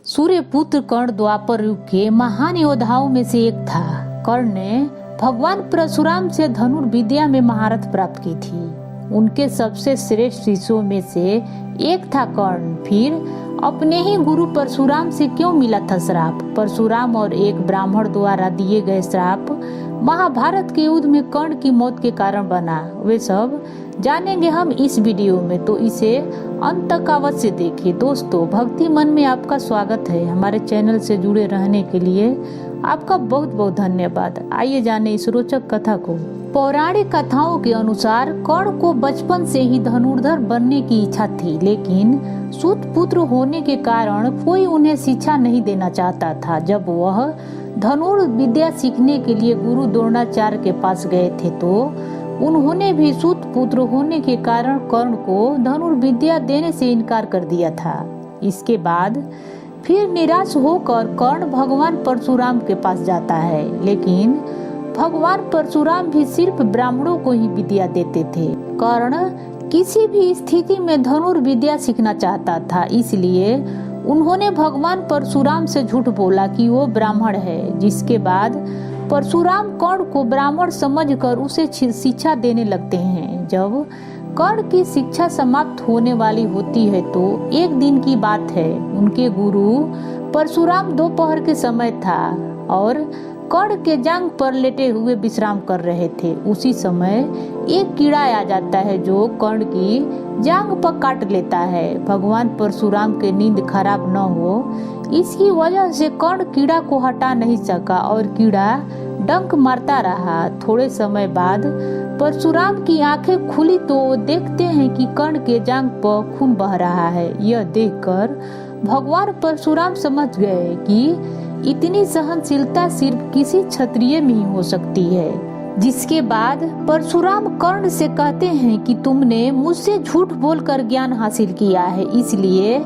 सूर्यपुत्र कर्ण द्वापर युग के महान योद्धाओं में से एक था। कर्ण ने भगवान परशुराम से धनुर्विद्या में महारत प्राप्त की थी। उनके सबसे श्रेष्ठ शिष्यों में से एक था कर्ण। फिर अपने ही गुरु परशुराम से क्यों मिला था श्राप? परशुराम और एक ब्राह्मण द्वारा दिए गए श्राप महाभारत के युद्ध में कर्ण की मौत के कारण बना। वे सब जानेंगे हम इस वीडियो में, तो इसे अंत तक अवश्य देखें। दोस्तों, भक्ति मन में आपका स्वागत है। हमारे चैनल से जुड़े रहने के लिए आपका बहुत बहुत धन्यवाद। आइए जाने इस रोचक कथा को। पौराणिक कथाओं के अनुसार कर्ण को बचपन से ही धनुर्धर बनने की इच्छा थी, लेकिन सूत पुत्र होने के कारण कोई उन्हें शिक्षा नहीं देना चाहता था। जब वह धनुर्विद्या सीखने के लिए गुरु द्रोणाचार्य के पास गए थे, तो उन्होंने भी सूत पुत्र होने के कारण कर्ण को धनुर्विद्या देने से इनकार कर दिया था। इसके बाद फिर निराश होकर कर्ण भगवान परशुराम के पास जाता है, लेकिन भगवान परशुराम भी सिर्फ ब्राह्मणों को ही विद्या देते थे। कर्ण किसी भी स्थिति में धनुर्विद्या सीखना चाहता था, इसलिए उन्होंने भगवान परशुराम से झूठ बोला कि वो ब्राह्मण है। जिसके बाद परशुराम कर्ण को ब्राह्मण समझकर उसे शिक्षा देने लगते हैं। जब कर्ण की शिक्षा समाप्त होने वाली होती है, तो एक दिन की बात है। उनके गुरु परशुराम दोपहर के समय था और कर्ण के जांघ पर लेटे हुए विश्राम कर रहे थे। उसी समय एक कीड़ा आ जाता है जो कर्ण की जांघ पर काट लेता है। भगवान परशुराम के नींद खराब न हो, इसकी वजह से कर्ण कीड़ा को हटा नहीं सका और कीड़ा डंक मारता रहा। थोड़े समय बाद परशुराम की आंखें खुली तो देखते हैं कि कर्ण के जांघ पर खून बह रहा है। यह देखकर भगवान परशुराम समझ गए कि इतनी सहनशीलता सिर्फ किसी क्षत्रिय में ही हो सकती है। जिसके बाद परशुराम कर्ण से कहते हैं कि तुमने मुझसे झूठ बोलकर ज्ञान हासिल किया है, इसलिए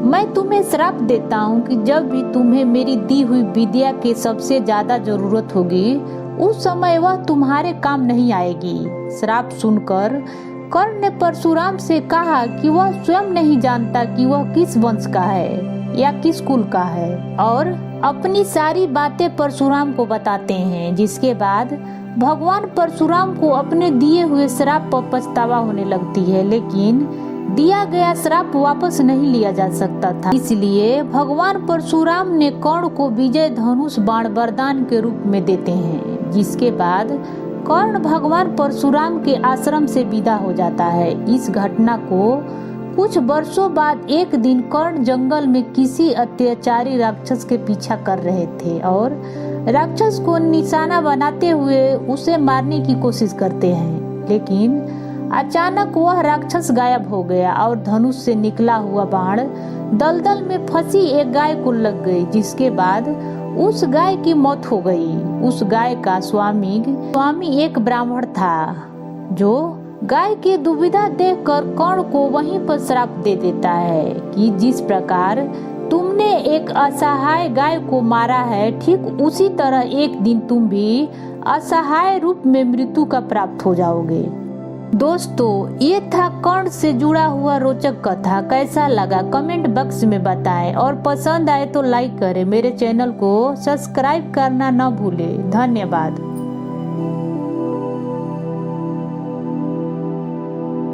मैं तुम्हें श्राप देता हूँ कि जब भी तुम्हें मेरी दी हुई विद्या की सबसे ज्यादा जरूरत होगी, उस समय वह तुम्हारे काम नहीं आएगी। श्राप सुनकर कर्ण ने परशुराम से कहा कि वह स्वयं नहीं जानता कि वह किस वंश का है या किस कुल का है, और अपनी सारी बातें परशुराम को बताते हैं। जिसके बाद भगवान परशुराम को अपने दिए हुए श्राप पर पछतावा होने लगती है, लेकिन दिया गया श्राप वापस नहीं लिया जा सकता था। इसलिए भगवान परशुराम ने कर्ण को विजय धनुष बाण वरदान के रूप में देते हैं। जिसके बाद कर्ण भगवान परशुराम के आश्रम से विदा हो जाता है। इस घटना को कुछ वर्षों बाद एक दिन कर्ण जंगल में किसी अत्याचारी राक्षस के पीछा कर रहे थे और राक्षस को निशाना बनाते हुए उसे मारने की कोशिश करते हैं, लेकिन अचानक वह राक्षस गायब हो गया और धनुष से निकला हुआ बाण दलदल में फंसी एक गाय को लग गई। जिसके बाद उस गाय की मौत हो गई। उस गाय का स्वामी एक ब्राह्मण था, जो गाय की दुविधा देखकर कर्ण को वहीं पर श्राप दे देता है कि जिस प्रकार तुमने एक असहाय गाय को मारा है, ठीक उसी तरह एक दिन तुम भी असहाय रूप में मृत्यु का प्राप्त हो जाओगे। दोस्तों, ये था कर्ण से जुड़ा हुआ रोचक कथा। कैसा लगा कमेंट बॉक्स में बताएं और पसंद आए तो लाइक करें। मेरे चैनल को सब्सक्राइब करना न भूलें। धन्यवाद।